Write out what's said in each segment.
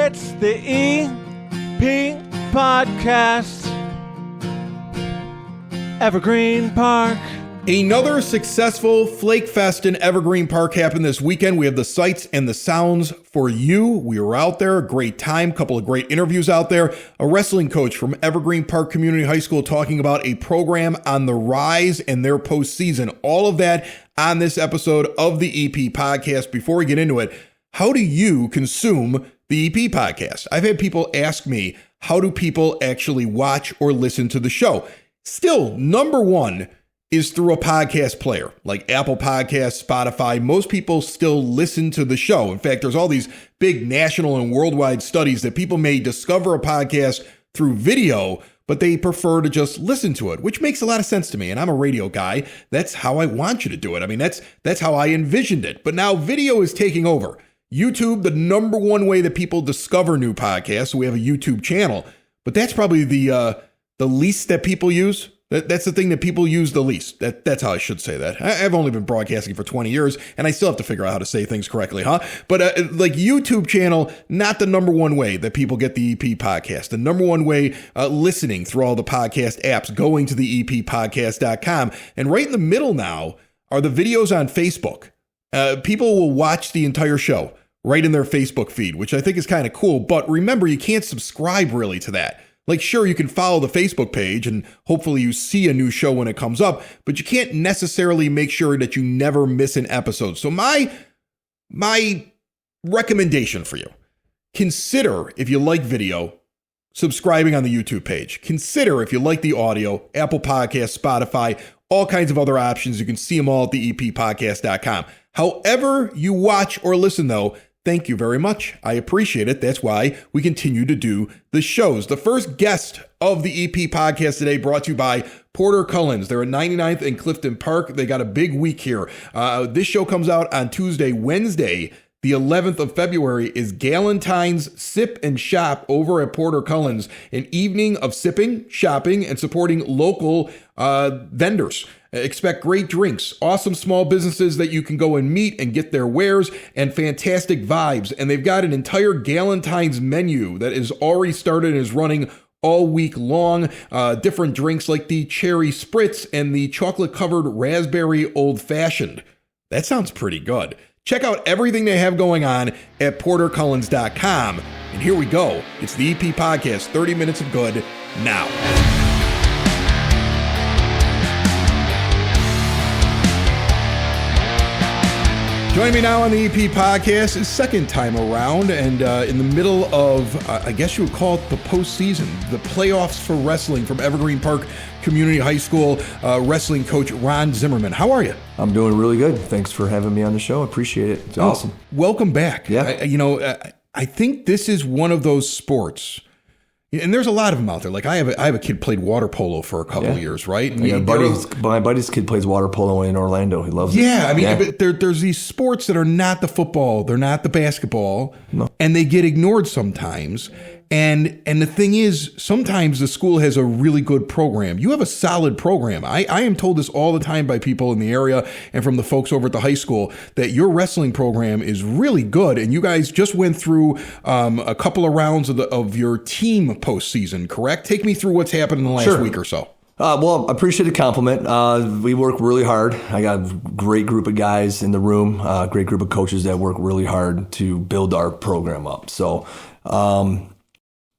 It's the EP Podcast. Evergreen Park. Another successful Flake Fest in Evergreen Park happened this weekend. We have the sights and the sounds for you. We were out there, a great time, couple of great interviews out there. A wrestling coach from Evergreen Park Community High School talking about a program on the rise and their postseason. All of that on this episode of the EP Podcast. Before we get into it, how do you consume the EP Podcast? I've had people ask me, how do people actually watch or listen to the show? Still, number one is through a podcast player like Apple Podcasts, Spotify. Most people still listen to the show. In fact, there's all these big national and worldwide studies that people may discover a podcast through video, but they prefer to just listen to it, which makes a lot of sense to me. And I'm a radio guy. That's how I want you to do it. I mean, that's how I envisioned it. But now video is taking over. YouTube, the number one way that people discover new podcasts. So we have a YouTube channel, but that's probably the least that people use. That's the thing that people use the least. That's how I should say that. I've only been broadcasting for 20 years, and I still have to figure out how to say things correctly, huh? But like YouTube channel, not the number one way that people get the EP Podcast. The number one way listening through all the podcast apps, going to the EPCHS.com. And right in the middle now are the videos on Facebook. People will watch the entire show right in their Facebook feed, which I think is kind of cool. But remember, you can't subscribe really to that. Like, sure, you can follow the Facebook page and hopefully you see a new show when it comes up, but you can't necessarily make sure that you never miss an episode. So my recommendation for you, consider, if you like video, subscribing on the YouTube page. Consider, if you like the audio, Apple Podcasts, Spotify, all kinds of other options. You can see them all at the EPPodcast.com. However you watch or listen, though, thank you very much. I appreciate it. That's why we continue to do the shows. The first guest of the EP Podcast today brought to you by Porter Cullen's. They're at 99th and Clifton Park. They got a big week here. This show comes out on Tuesday. Wednesday, the 11th of February, is Galentine's Sip and Shop over at Porter Cullen's, an evening of sipping, shopping, and supporting local vendors. Expect great drinks, awesome small businesses that you can go and meet and get their wares, and fantastic vibes. And they've got an entire Galentine's menu that is already started and is running all week long. Different drinks like the cherry spritz and the chocolate-covered raspberry old-fashioned. That sounds pretty good. Check out everything they have going on at portercullens.com. And here we go. It's the EP Podcast, 30 minutes of good now. Joining me now on the EP Podcast is second time around, and in the middle of, I guess you would call it the postseason, the playoffs for wrestling from Evergreen Park Community High School, wrestling coach Ron Zimmerman. How are you? I'm doing really good. Thanks for having me on the show. Appreciate it. It's awesome. Welcome back. Yeah. I think this is one of those sports, and there's a lot of them out there. Like I have a kid played water polo for a couple of years, right? And my buddy's kid plays water polo in Orlando. He loves it. Yeah, I mean, but there's these sports that are not the football, they're not the basketball, and they get ignored sometimes. And the thing is, sometimes the school has a really good program. You have a solid program. I am told this all the time by people in the area and from the folks over at the high school that your wrestling program is really good. And you guys just went through a couple of rounds of your team postseason, correct? Take me through what's happened in the last week or so. Well, I appreciate the compliment. We work really hard. I got a great group of guys in the room, a great group of coaches that work really hard to build our program up. So,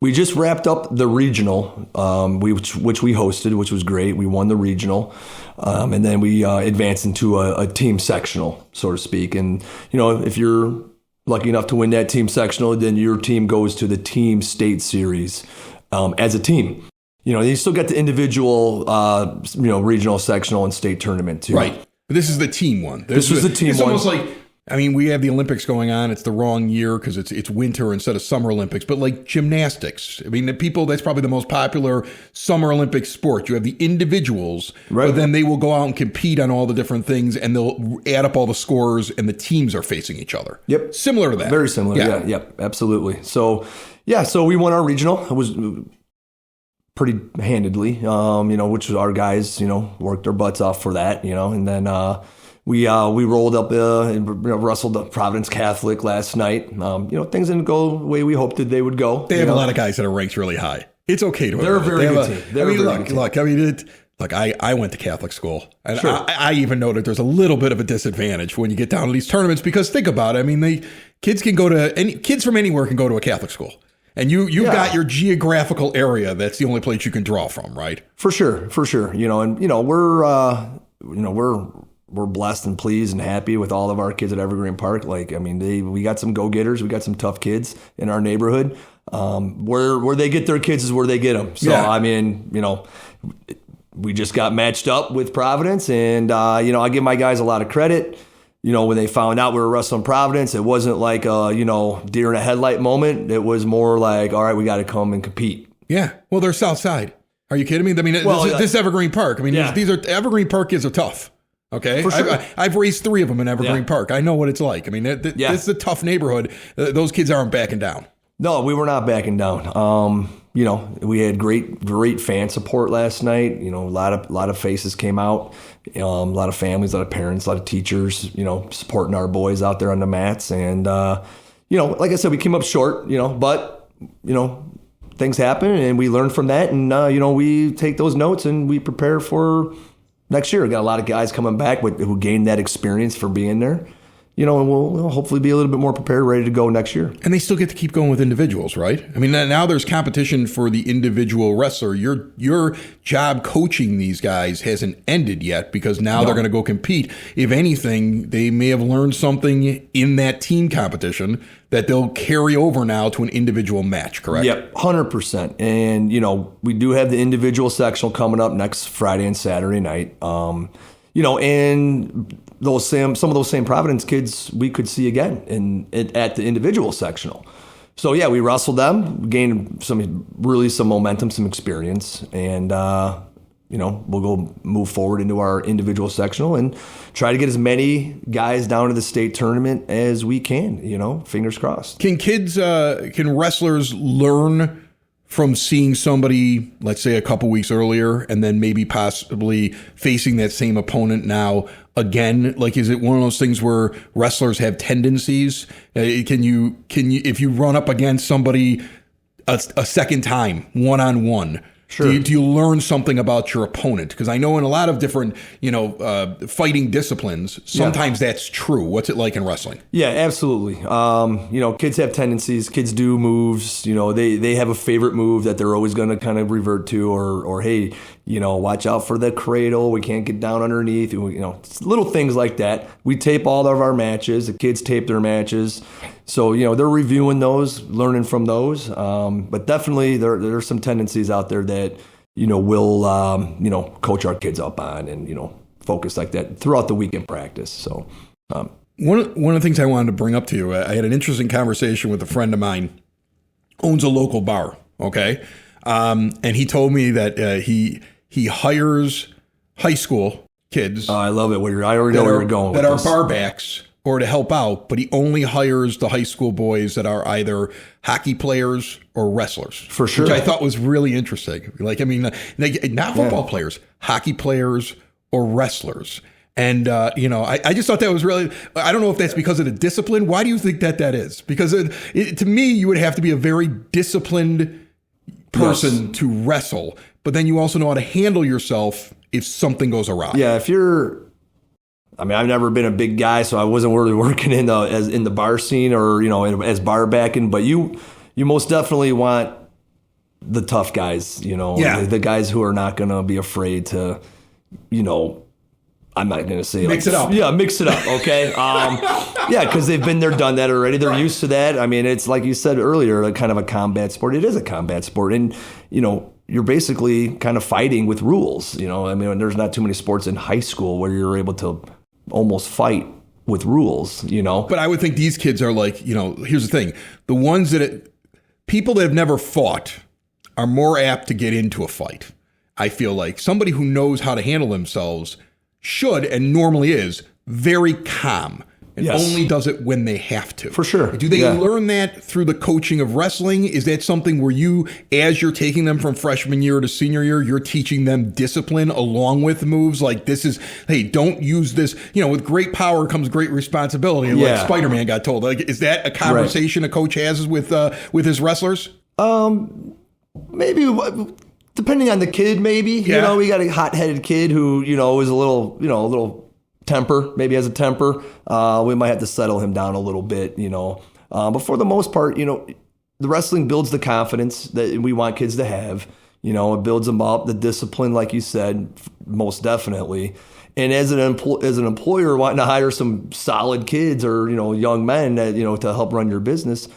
we just wrapped up the regional, which we hosted, which was great. We won the regional, and then we advanced into a team sectional, so to speak. And, if you're lucky enough to win that team sectional, then your team goes to the team state series as a team. You still get the individual, regional, sectional, and state tournament too. Right. But this is the team one. This was the team one. It's almost like, I mean, we have the Olympics going on. It's the wrong year because it's winter instead of Summer Olympics. But like gymnastics, I mean, that's probably the most popular Summer Olympic sport. You have the individuals, right, but then they will go out and compete on all the different things, and they'll add up all the scores, and the teams are facing each other. Yep. Similar to that. Very similar. Yeah. Yep. Absolutely. So we won our regional. It was pretty handedly, which our guys, worked their butts off for that, and then we rolled up and wrestled the Providence Catholic last night. Things didn't go the way we hoped that they would go. They have a lot of guys that are ranked really high. It's okay to. They're a very good team. Look, I went to Catholic school, and Sure. I even know that there's a little bit of a disadvantage when you get down to these tournaments, because think about it. I mean, kids from anywhere can go to a Catholic school, and you've got your geographical area. That's the only place you can draw from, right? For sure. We're blessed and pleased and happy with all of our kids at Evergreen Park. We got some go-getters, we got some tough kids in our neighborhood. Where they get their kids is where they get them. So Yeah. We just got matched up with Providence, and I give my guys a lot of credit. When they found out we were wrestling Providence, it wasn't like a deer in a headlight moment. It was more like, all right, we got to come and compete. Yeah. Well, they're South Side. Are you kidding me? I mean, this is Evergreen Park. I mean, these are Evergreen Park kids are tough. Okay, For sure. I've raised 3 of them in Evergreen Park. I know what it's like. I mean, this is a tough neighborhood. Those kids aren't backing down. No, we were not backing down. We had great fan support last night. A lot of faces came out. A lot of families, a lot of parents, a lot of teachers. Supporting our boys out there on the mats. And like I said, we came up short. But things happen, and we learn from that. And we take those notes and we prepare for next year. We got a lot of guys coming back who gained that experience for being there. And we'll hopefully be a little bit more prepared, ready to go next year. And they still get to keep going with individuals, right? I mean, now there's competition for the individual wrestler. Your job coaching these guys hasn't ended yet, because now they're going to go compete. If anything, they may have learned something in that team competition that they'll carry over now to an individual match, correct? Yep, 100%. And, we do have the individual sectional coming up next Friday and Saturday night. And some of those same Providence kids we could see again at the individual sectional. So we wrestled them, gained some momentum, some experience, and we'll go move forward into our individual sectional and try to get as many guys down to the state tournament as we can. Fingers crossed. Can wrestlers learn from seeing somebody, let's say, a couple weeks earlier, and then maybe possibly facing that same opponent now again? Like, is it one of those things where wrestlers have tendencies? Can you, if you run up against somebody a second time, one-on-one, Sure. Do you learn something about your opponent? Because I know in a lot of different, fighting disciplines, sometimes that's true. What's it like in wrestling? Yeah, absolutely. Kids have tendencies. Kids do moves. They have a favorite move that they're always going to kind of revert to, or hey, watch out for the cradle. We can't get down underneath. Little things like that. We tape all of our matches. The kids tape their matches. So, they're reviewing those, learning from those. But definitely there are some tendencies out there that, we'll, coach our kids up on and, focus like that throughout the weekend practice. So, one of the things I wanted to bring up to you, I had an interesting conversation with a friend of mine, owns a local bar. Okay. And he told me that he hires high school kids. I love it. I already know where you're going with that this. are barbacks or to help out, but he only hires the high school boys that are either hockey players or wrestlers. For sure. Which I thought was really interesting. Not football players, hockey players or wrestlers. And, I just thought that was really, I don't know if that's because of the discipline. Why do you think that is? Because to me, you would have to be a very disciplined person to wrestle, but then you also know how to handle yourself if something goes awry. Yeah, I've never been a big guy, so I wasn't really working in the bar scene or as bar backing. But you most definitely want the tough guys, the guys who are not going to be afraid to, I'm not going to say mix it up. Yeah, mix it up. Okay. Because they've been there, done that already. They're used to that. I mean, it's like you said earlier, kind of a combat sport. It is a combat sport, and you're basically kind of fighting with rules. There's not too many sports in high school where you're able to almost fight with rules, But I would think these kids are like, here's the thing. The ones people that have never fought are more apt to get into a fight. I feel like somebody who knows how to handle themselves should, and normally is, very calm. and Yes. only does it when they have to. For sure. Do they Yeah. learn that through the coaching of wrestling? Is that something where you, as you're taking them from freshman year to senior year, you're teaching them discipline along with moves? Like, this is, hey, don't use this. With great power comes great responsibility. And like Spider-Man got told. Like, is that a conversation a coach has with his wrestlers? Maybe depending on the kid, maybe. Yeah. We got a hot-headed kid who, is a little temper, maybe has a temper. We might have to settle him down a little bit, But for the most part, the wrestling builds the confidence that we want kids to have. It builds them up, the discipline, like you said, most definitely. And as an employer wanting to hire some solid kids or, young men that, to help run your business,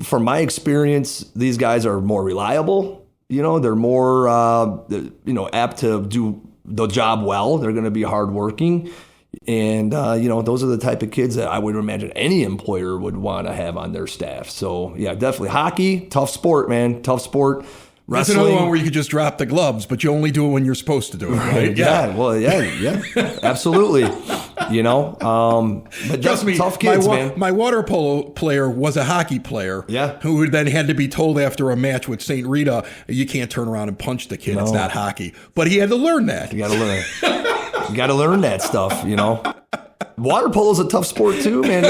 from my experience, these guys are more reliable. They're more, apt to do the job well. They're going to be hardworking. And, those are the type of kids that I would imagine any employer would want to have on their staff. So, yeah, definitely. Hockey, tough sport, man. Tough sport. That's Wrestling. another one where you could just drop the gloves, but you only do it when you're supposed to do it, right? Yeah. Well, yeah. Absolutely. But Trust me, tough kids, man. my water polo player was a hockey player. Yeah. Who then had to be told after a match with St. Rita, you can't turn around and punch the kid. No. It's not hockey. But he had to learn that. You got to learn. You got to learn that stuff. Water polo's a tough sport too, man.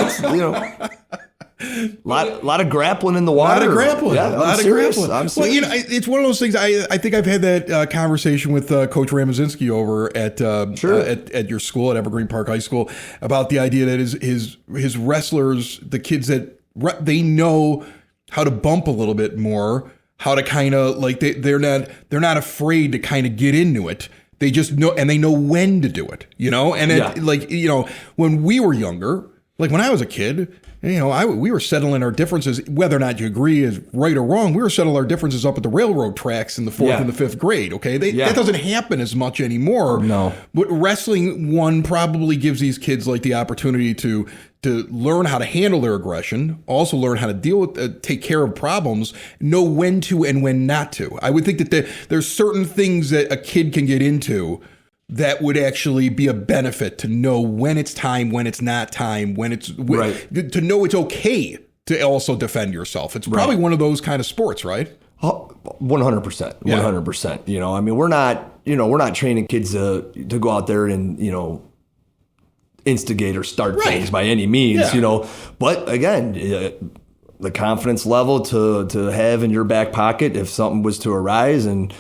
It's lot of grappling in the water. A lot of grappling. Yeah, a lot I'm of serious. grappling. I'm serious. Well, it's one of those things. I think I've had that conversation with Coach Ramazinski over at at your school at Evergreen Park High School about the idea that his wrestlers, the kids that they know how to bump a little bit more, how to kind of like they're not afraid to kind of get into it. They just know, and they know when to do it, And when we were younger, like when I was a kid, we were settling our differences, whether or not you agree is right or wrong. We were settling our differences up at the railroad tracks in the 4th and the 5th grade. Okay, that doesn't happen as much anymore. No, but wrestling probably gives these kids like the opportunity to learn how to handle their aggression, also learn how to deal with, take care of problems, know when to and when not to. I would think that there's certain things that a kid can get into that would actually be a benefit to know when it's time, when it's not time, when it's right. To know it's okay to also defend yourself. It's probably one of those kind of sports, right? 100%, 100%. We're not training kids to go out there and instigate or start things by any means. But again, the confidence level to have in your back pocket if something was to arise and.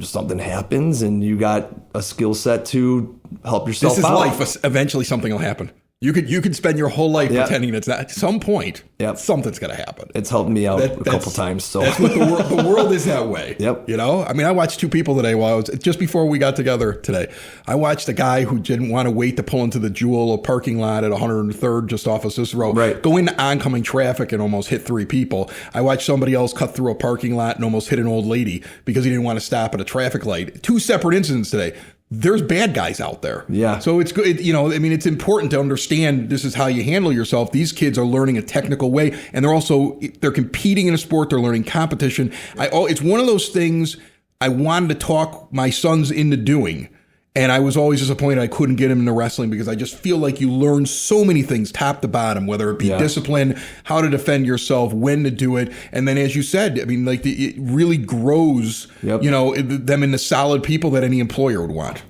Something happens and you got a skill set to help yourself out. This is life. Eventually something will happen. You could spend your whole life pretending it's not. At some point, something's going to happen. It's helped me out a couple times. So that's what the world is that way. Yep. I watched two people today while I was just before we got together today. I watched a guy who didn't want to wait to pull into the Jewel, a parking lot at 103rd just off of Cicero, go into oncoming traffic and almost hit 3 people. I watched somebody else cut through a parking lot and almost hit an old lady because he didn't want to stop at a traffic light. 2 separate incidents today. There's bad guys out there. Yeah. So it's good. It's important to understand this is how you handle yourself. These kids are learning a technical way, and they're competing in a sport. They're learning competition. It's one of those things I wanted to talk my sons into doing. And I was always disappointed I couldn't get him into wrestling because I just feel like you learn so many things top to bottom, whether it be discipline, how to defend yourself, when to do it. And then, as you said, it really grows, them into solid people that any employer would want.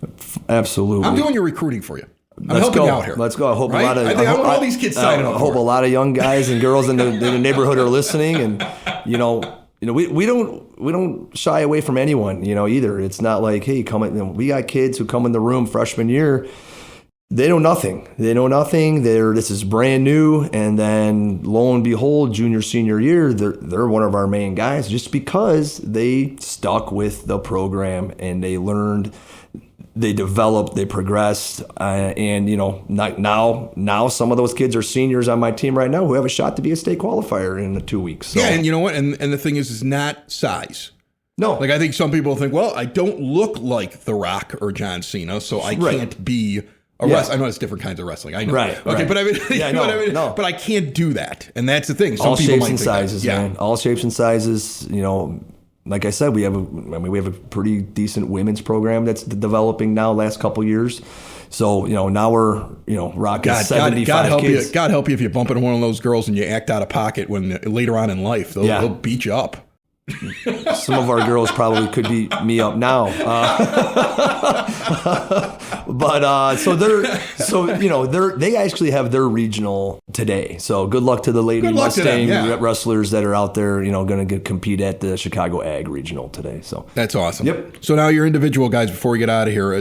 Absolutely. I'm doing your recruiting for you. I'm helping you out here. Let's go. I hope I want all these kids signing up. I hope a lot of young guys and girls in the neighborhood are listening and, we don't shy away from anyone, either. It's not like, hey, we got kids who come in the room freshman year. They know nothing. This is brand new. And then lo and behold, junior, senior year, they're one of our main guys just because they stuck with the program and they learned, they developed, they progressed. Now some of those kids are seniors on my team right now who have a shot to be a state qualifier in 2 weeks. So. Yeah, and you know what? And the thing is not size. No. Like, I think some people think, well, I don't look like The Rock or John Cena, so I can't be a wrestler. I know it's different kinds of wrestling. I know. Right. Okay, but No. But I can't do that. And that's the thing. Some all people shapes might and think sizes, that. man. All shapes and sizes, Like I said, we have a pretty decent women's program that's developing now last couple years. So, now we're, rocking 75 kids. God help you if you bump into one of those girls and you act out of pocket when later on in life, they'll beat you up. Some of our girls probably could beat me up now. They actually have their regional today. So good luck to the Lady Mustang wrestlers that are out there, going to compete at the Chicago Ag Regional today. So that's awesome. Yep. So now your individual guys, before we get out of here,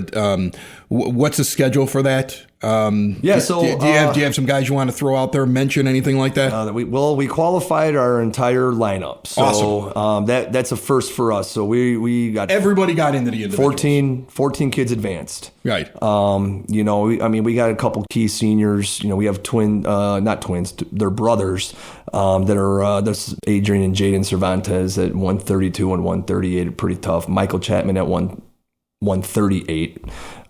what's the schedule for that? Do you have some guys you want to throw out there, mention anything like that? We qualified our entire lineup. So awesome. That's a first for us. So we got everybody got into the individuals. 14 kids advanced. Right. We got a couple key seniors. We have not twins, they're brothers. That's Adrian and Jaden Cervantes at 132 and 138, pretty tough. Michael Chapman at 138.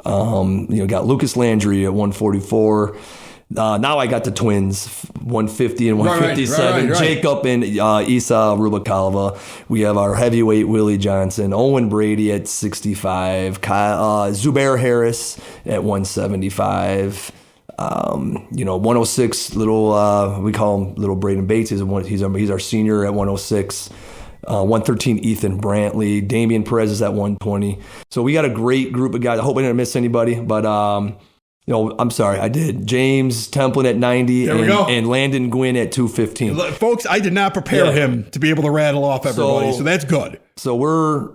Got Lucas Landry at 144. Now I got the twins, 150 and 157. Right. Jacob and Isa Rubicalva. We have our heavyweight Willie Johnson, Owen Brady at 65, Zubair Harris at 175. 106. We call him Little Braden Bates. He's our senior at 106. 113 Ethan Brantley, Damian Perez is at 120. So we got a great group of guys. I hope I didn't miss anybody, but I'm sorry, I did. James Templin at 90 and Landon Gwynn at 215. Folks, I did not prepare him to be able to rattle off everybody, so that's good. So we're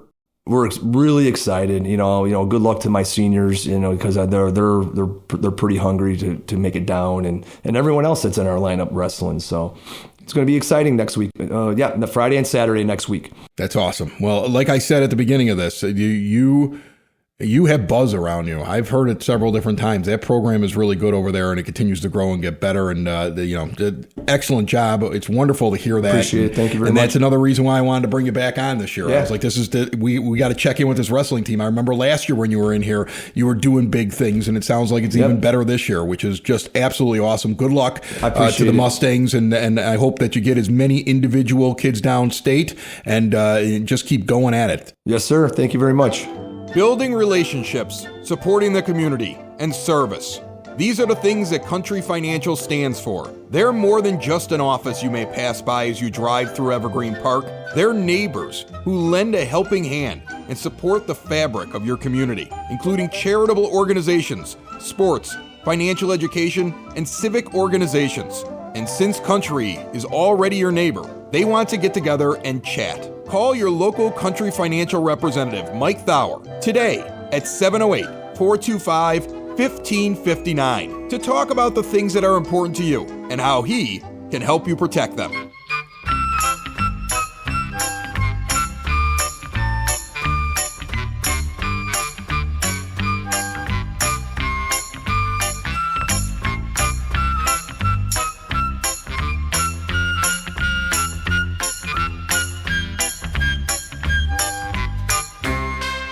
really excited. Good luck to my seniors, because they're pretty hungry to make it down, and everyone else that's in our lineup wrestling. So it's going to be exciting next week. The Friday and Saturday next week. That's awesome. Well, like I said at the beginning of this, you have buzz around you. I've heard it several different times. That program is really good over there, and it continues to grow and get better. And excellent job. It's wonderful to hear that. Appreciate it. Thank you very much. And that's another reason why I wanted to bring you back on this year. Yeah. I was like, we got to check in with this wrestling team. I remember last year when you were in here, you were doing big things, and it sounds like it's even better this year, which is just absolutely awesome. Good luck to the Mustangs, and I hope that you get as many individual kids downstate and just keep going at it. Yes, sir. Thank you very much. Building relationships, supporting the community, and service. These are the things that Country Financial stands for. They're more than just an office you may pass by as you drive through Evergreen Park. They're neighbors who lend a helping hand and support the fabric of your community, including charitable organizations, sports, financial education, and civic organizations. And since Country is already your neighbor, they want to get together and chat. Call your local Country Financial representative, Mike Thauer, today at 708-425-1559 to talk about the things that are important to you and how he can help you protect them.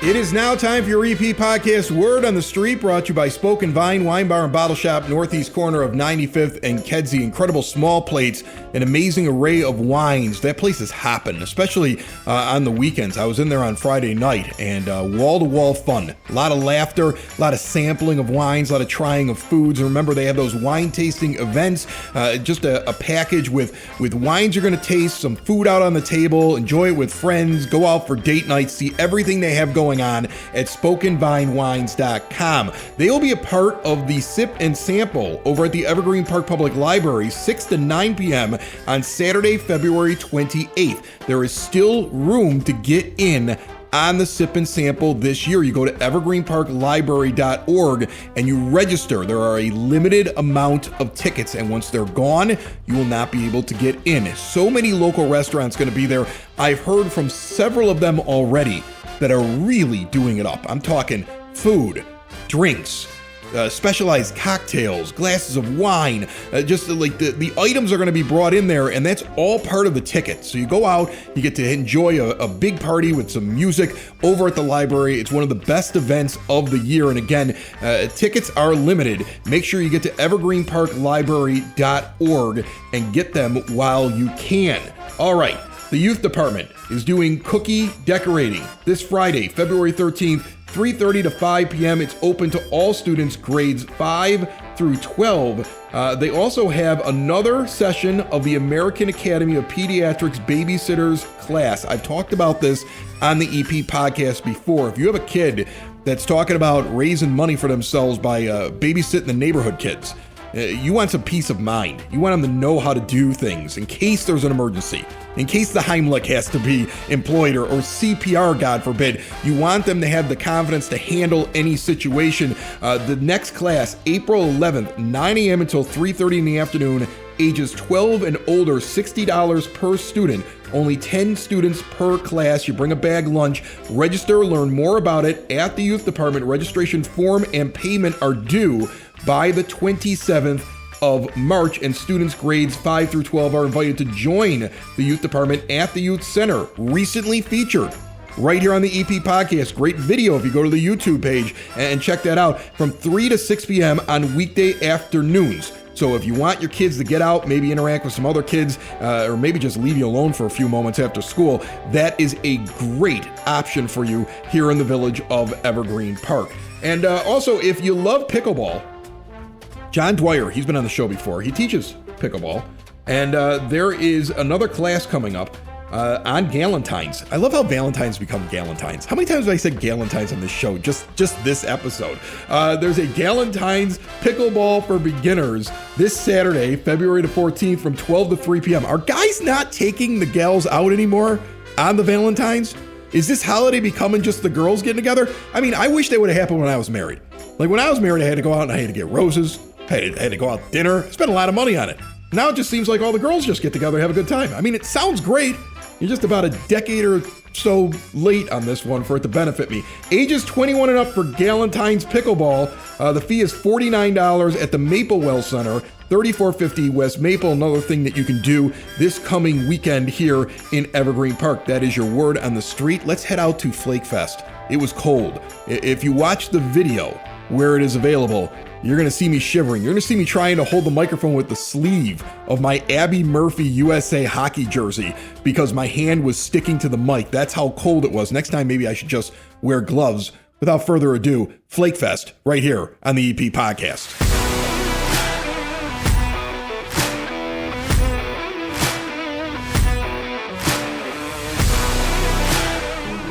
It is now time for your EP podcast, Word on the Street, brought to you by Spoken Vine Wine Bar and Bottle Shop, northeast corner of 95th and Kedzie. Incredible small plates, an amazing array of wines. That place is hopping, especially on the weekends. I was in there on Friday night, and wall-to-wall fun. A lot of laughter, a lot of sampling of wines, a lot of trying of foods. And remember, they have those wine tasting events, just a package with wines you're going to taste, some food out on the table, enjoy it with friends, go out for date nights, see everything they have going on at SpokenVineWines.com. They will be a part of the Sip and Sample over at the Evergreen Park Public Library, 6 to 9 p.m. on Saturday, February 28th. There is still room to get in on the Sip and Sample this year. You go to evergreenparklibrary.org and you register. There are a limited amount of tickets, and once they're gone, you will not be able to get in. So many local restaurants going to be there. I've heard from several of them already that are really doing it up. I'm talking food, drinks, specialized cocktails, glasses of wine, just like the items are going to be brought in there, and that's all part of the ticket. So you go out, you get to enjoy a big party with some music over at the library. It's one of the best events of the year, and again, tickets are limited. Make sure you get to evergreenparklibrary.org and get them while you can. All right. The youth department is doing cookie decorating this Friday, February 13th, 3:30 to 5 p.m. It's open to all students grades 5 through 12. They also have another session of the American Academy of Pediatrics Babysitters class. I've talked about this on the EP podcast before. If you have a kid that's talking about raising money for themselves by babysitting the neighborhood kids, you want some peace of mind. You want them to know how to do things in case there's an emergency, in case the Heimlich has to be employed or CPR, God forbid. You want them to have the confidence to handle any situation. The next class, April 11th, 9 a.m. until 3:30 in the afternoon, ages 12 and older, $60 per student. Only 10 students per class. You bring a bag lunch. Register, learn more about it at the youth department. Registration form and payment are due by the 27th of March, and students grades 5 through 12 are invited to join the youth department at the youth center. Recently featured right here on the EP podcast. Great video if you go to the YouTube page and check that out, from 3 to 6 p.m. on weekday afternoons. So if you want your kids to get out, maybe interact with some other kids, or maybe just leave you alone for a few moments after school, that is a great option for you here in the village of Evergreen Park. And also, if you love pickleball, John Dwyer, he's been on the show before. He teaches pickleball. And there is another class coming up on Galentine's. I love how Valentine's become Galentine's. How many times have I said Galentine's on this show? Just this episode. There's a Galentine's pickleball for beginners this Saturday, February the 14th from 12 to 3 p.m. Are guys not taking the gals out anymore on the Valentine's? Is this holiday becoming just the girls getting together? I mean, I wish that would have happened when I was married. Like when I was married, I had to go out and I had to get roses. I had to go out to dinner. I spent a lot of money on it. Now it just seems like all the girls just get together and have a good time. I mean, it sounds great. You're just about a decade or so late on this one for it to benefit me. Ages 21 and up for Galentine's pickleball. The fee is $49 at the Maplewell Center, 3450 West Maple. Another thing that you can do this coming weekend here in Evergreen Park. That is your word on the street. Let's head out to Flake Fest. It was cold. If you watch the video where it is available, you're going to see me shivering. You're going to see me trying to hold the microphone with the sleeve of my Abby Murphy USA hockey jersey because my hand was sticking to the mic. That's how cold it was. Next time, maybe I should just wear gloves. Without further ado, Flake Fest right here on the EP podcast.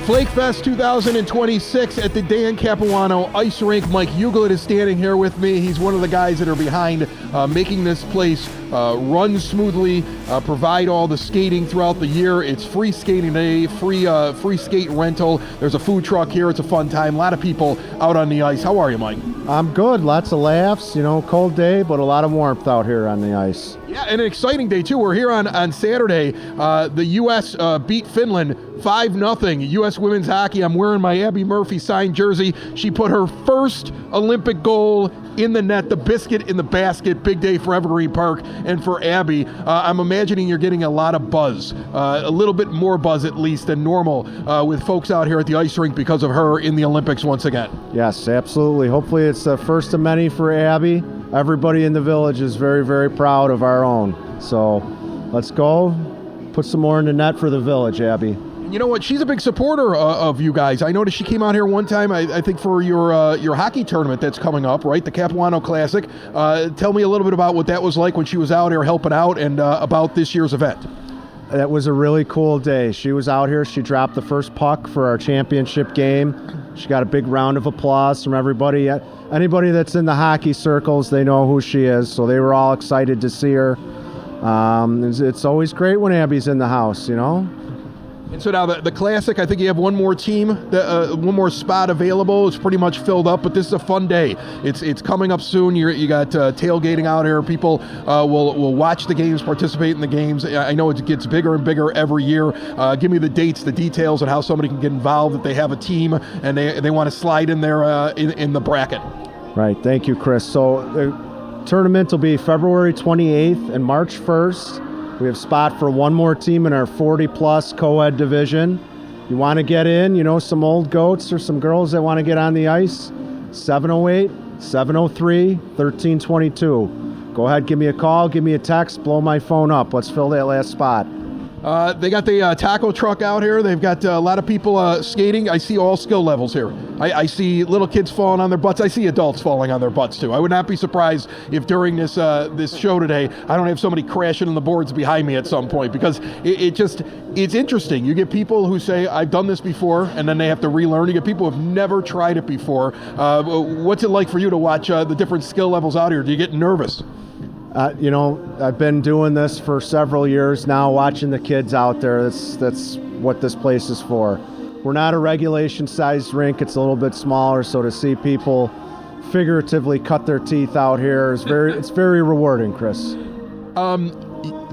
Flake Fest 2026 at the Dan Capuano Ice Rink. Mike Huglet is standing here with me. He's one of the guys that are behind making this place run smoothly, provide all the skating throughout the year. It's free skating day, free skate rental. There's a food truck here. It's a fun time. A lot of people out on the ice. How are you, Mike? I'm good. Lots of laughs. Cold day, but a lot of warmth out here on the ice. Yeah, and an exciting day, too. We're here on Saturday. The U.S. beat Finland 5-0. U.S. women's hockey. I'm wearing my Abby Murphy signed jersey. She put her first Olympic goal in the net, the biscuit in the basket. Big day for Evergreen Park and for Abby. I'm imagining you're getting a lot of buzz, a little bit more buzz at least than normal with folks out here at the ice rink because of her in the Olympics once again. Yes, absolutely. Hopefully it's the first of many for Abby. Everybody in the village is very, very proud of our own. So let's go put some more in the net for the village, Abby. You know what? She's a big supporter of you guys. I noticed she came out here one time, I think, for your hockey tournament that's coming up, right? The Capuano Classic. Tell me a little bit about what that was like when she was out here helping out and about this year's event. That was a really cool day. She was out here. She dropped the first puck for our championship game. She got a big round of applause from everybody. Anybody that's in the hockey circles, they know who she is, so they were all excited to see her. It's always great when Abby's in the house, And so now the Classic, I think you have one more team, one more spot available. It's pretty much filled up, but this is a fun day. It's coming up soon. You got tailgating out here. People will watch the games, participate in the games. I know it gets bigger and bigger every year. Give me the dates, the details, and how somebody can get involved if they have a team and they want to slide in there in the bracket. Right. Thank you, Chris. So the tournament will be February 28th and March 1st. We have spot for one more team in our 40-plus co-ed division. You want to get in, some old goats or some girls that want to get on the ice, 708-703-1322. Go ahead, give me a call, give me a text, blow my phone up. Let's fill that last spot. They got the taco truck out here. They've got a lot of people skating. I see all skill levels here. I see little kids falling on their butts. I see adults falling on their butts too. I would not be surprised if during this show today, I don't have somebody crashing on the boards behind me at some point, because it's interesting. You get people who say, I've done this before, and then they have to relearn. You get people who have never tried it before. What's it like for you to watch the different skill levels out here? Do you get nervous? I've been doing this for several years now, watching the kids out there. That's what this place is for. We're not a regulation-sized rink. It's a little bit smaller, so to see people figuratively cut their teeth out here is it's very rewarding, Chris.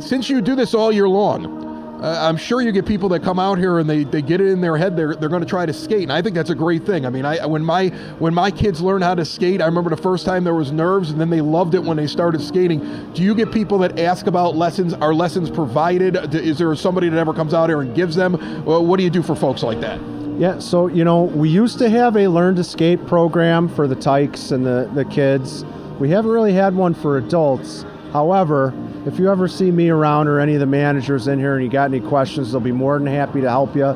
Since you do this all year long, I'm sure you get people that come out here and they get it in their head they're going to try to skate, and I think that's a great thing. I mean, when my kids learn how to skate, I remember the first time there was nerves, and then they loved it when they started skating. Do you get people that ask about lessons? Are lessons provided? Is there somebody that ever comes out here and gives them? Well, what do you do for folks like that? Yeah, so we used to have a learn to skate program for the tykes and the kids. We haven't really had one for adults. However, if you ever see me around or any of the managers in here and you got any questions, they'll be more than happy to help you,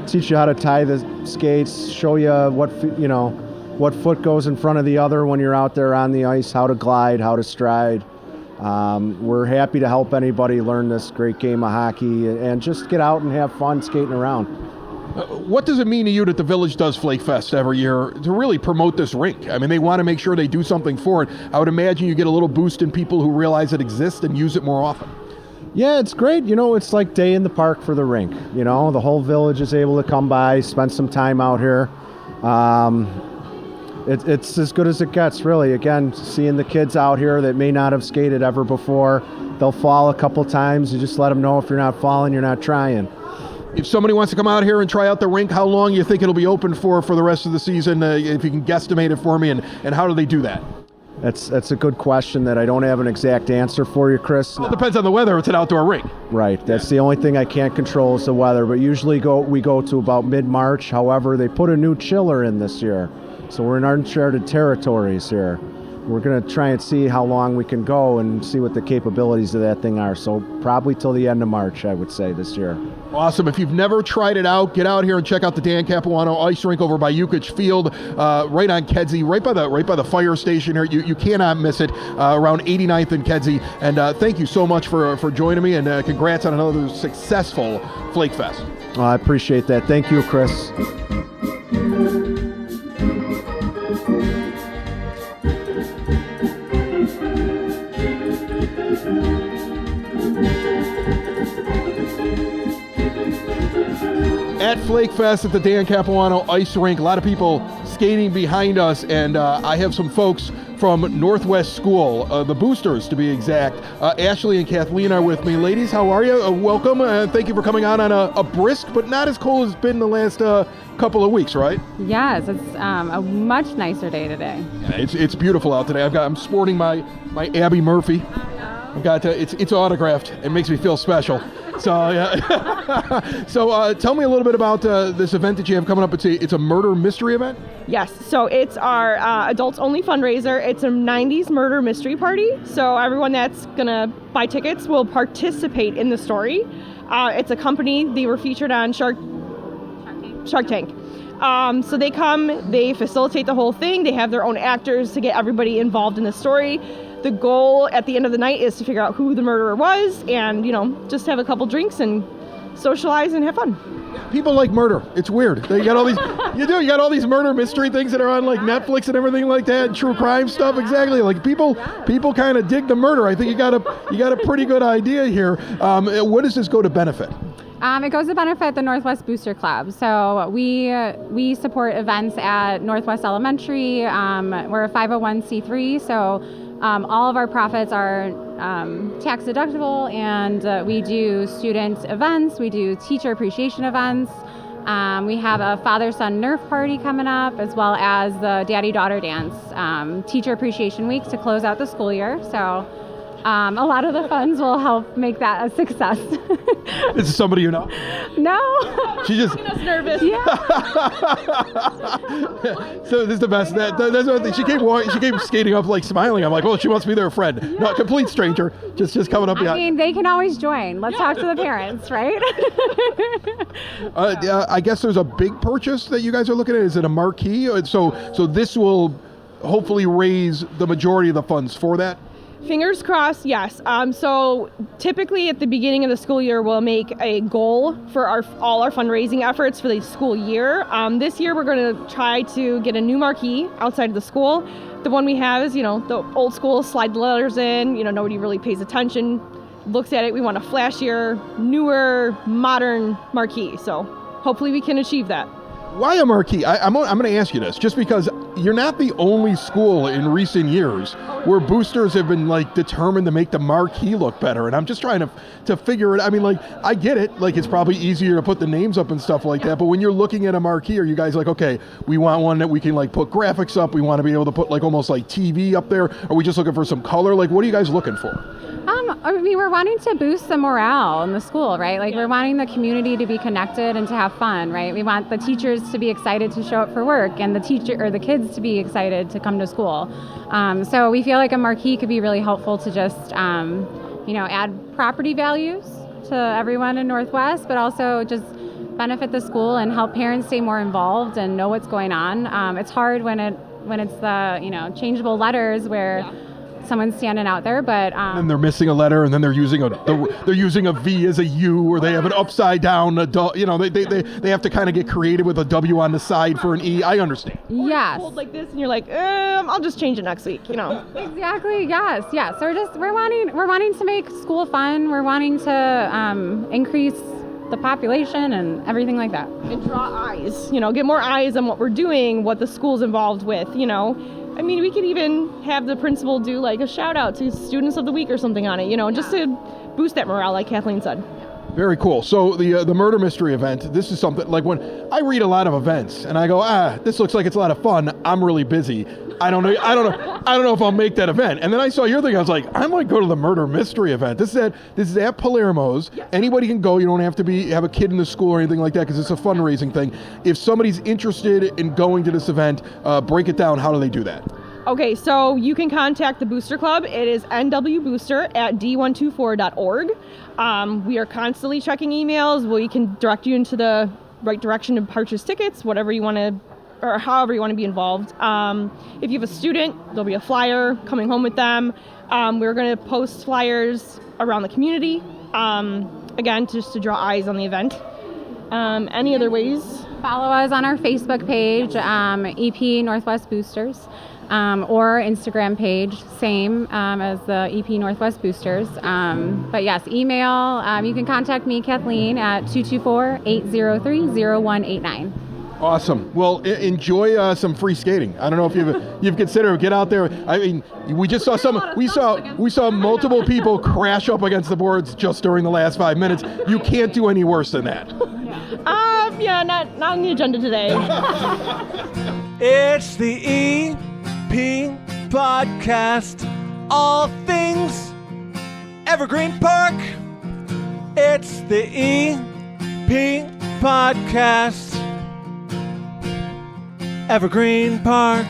teach you how to tie the skates, show you what foot goes in front of the other when you're out there on the ice, how to glide, how to stride. We're happy to help anybody learn this great game of hockey and just get out and have fun skating around. What does it mean to you that the Village does Flake Fest every year to really promote this rink? I mean, they want to make sure they do something for it. I would imagine you get a little boost in people who realize it exists and use it more often. Yeah, it's great. It's like day in the park for the rink. The whole village is able to come by, spend some time out here. It's as good as it gets, really. Again, seeing the kids out here that may not have skated ever before, they'll fall a couple times. You just let them know if you're not falling, you're not trying. If somebody wants to come out here and try out the rink, how long do you think it'll be open for the rest of the season? If you can guesstimate it for me, and how do they do that? That's a good question that I don't have an exact answer for you, Chris. Well, it depends on the weather. It's an outdoor rink. Right. That's the only thing I can't control is the weather. But usually we go to about mid-March. However, they put a new chiller in this year, so we're in uncharted territories here. We're going to try and see how long we can go and see what the capabilities of that thing are. So probably till the end of March, I would say, this year. Awesome. If you've never tried it out, get out here and check out the Dan Capuano Ice Rink over by EPCHS Field, right on Kedzie, right by the fire station here. You cannot miss it, around 89th and Kedzie. And thank you so much for joining me, and congrats on another successful Flake Fest. I appreciate that. Thank you, Chris. At Flake Fest at the Dan Capuano Ice Rink, a lot of people skating behind us, and I have some folks from Northwest School, the Boosters to be exact. Ashley and Kathleen are with me. Ladies, how are you? Welcome, and thank you for coming on a brisk but not as cold as it's been the last couple of weeks, right? Yes, it's a much nicer day today. Yeah, it's beautiful out today. I'm sporting my Abby Murphy. I've got it's autographed. It makes me feel special. So yeah. So tell me a little bit about this event that you have coming up. It's a murder mystery event. Yes, so it's our adults only fundraiser. It's a 90s murder mystery party. So everyone that's gonna buy tickets will participate in the story. It's a company. They were featured on Shark Tank. So they come, they facilitate the whole thing. They have their own actors to get everybody involved in the story. The goal at the end of the night is to figure out who the murderer was, and just have a couple drinks and socialize and have fun. People like murder. It's weird. You got all these. You got all these murder mystery things that are on like Netflix and everything like that, and true crime stuff. Exactly. Like people kind of dig the murder. I think you got a pretty good idea here. What does this go to benefit? It goes to benefit the Northwest Booster Club. So we support events at Northwest Elementary. We're a 501c3, so all of our profits are tax deductible, and we do student events, we do teacher appreciation events. We have a father-son Nerf party coming up, as well as the daddy-daughter dance, teacher appreciation week to close out the school year. So a lot of the funds will help make that a success. Is this somebody you know? No. She just. Making us nervous. Yeah. So this is the best. That's one thing. She came skating up like smiling. I'm like, well, she must be their friend. Not a complete stranger. Just coming up I behind. mean, they can always join. Let's talk to the parents, right? I guess there's a big purchase that you guys are looking at. Is it a marquee? So this will hopefully raise the majority of the funds for that. Fingers crossed, yes. So typically at the beginning of the school year, we'll make a goal for all our fundraising efforts for the school year. This year, we're going to try to get a new marquee outside of the school. The one we have is, the old school, slide the letters in. Nobody really pays attention, looks at it. We want a flashier, newer, modern marquee. So hopefully we can achieve that. Why a marquee? I'm going to ask you this, just because you're not the only school in recent years where boosters have been determined to make the marquee look better, and I'm just trying to figure it. I mean, I get it. It's probably easier to put the names up and stuff like that. But when you're looking at a marquee, are you guys okay, we want one that we can put graphics up? We want to be able to put almost TV up there. Are we just looking for some color? What are you guys looking for? We're wanting to boost the morale in the school, right? We're wanting the community to be connected and to have fun, right? We want the teachers to be excited to show up for work and the kids to be excited to come to school. So we feel like a marquee could be really helpful to just, add property values to everyone in Northwest, but also just benefit the school and help parents stay more involved and know what's going on. It's hard when it's the, changeable letters where someone's standing out there, but and they're missing a letter, and then they're using a V as a U, or they have an upside down adult. They have to kind of get creative with a W on the side for an E. I understand. Yes. Hold like this, and you're like, I'll just change it next week. Exactly. Yes. So we're wanting to make school fun. We're wanting to increase the population and everything like that. And draw eyes. Get more eyes on what we're doing, what the school's involved with. I mean, we could even have the principal do a shout out to Students of the Week or something on it, just to boost that morale, like Kathleen said. Very cool. So the murder mystery event, this is something when I read a lot of events and I go, this looks like it's a lot of fun. I'm really busy. I don't know if I'll make that event. And then I saw your thing. I was like, I might go to the murder mystery event. This is at Palermo's. Yes. Anybody can go. You don't have to have a kid in the school or anything like that, because it's a fundraising thing. If somebody's interested in going to this event, break it down. How do they do that? Okay, so you can contact the Booster Club. It is nwbooster@d124.org. We are constantly checking emails. We can direct you into the right direction to purchase tickets, whatever you want to, or however you want to be involved. If you have a student, there'll be a flyer coming home with them. We're going to post flyers around the community, again, just to draw eyes on the event. Any other ways? Follow us on our Facebook page, EP Northwest Boosters. Or Instagram page, same as the EP Northwest Boosters. But yes, email. You can contact me, Kathleen, at 224-803-0189. Awesome. Well, enjoy some free skating. I don't know if you've considered get out there. I mean, we just saw we saw multiple people crash up against the boards just during the last 5 minutes. You can't do any worse than that. Not on the agenda today. It's the EP Podcast, all things Evergreen Park. It's the EP Podcast, Evergreen Park.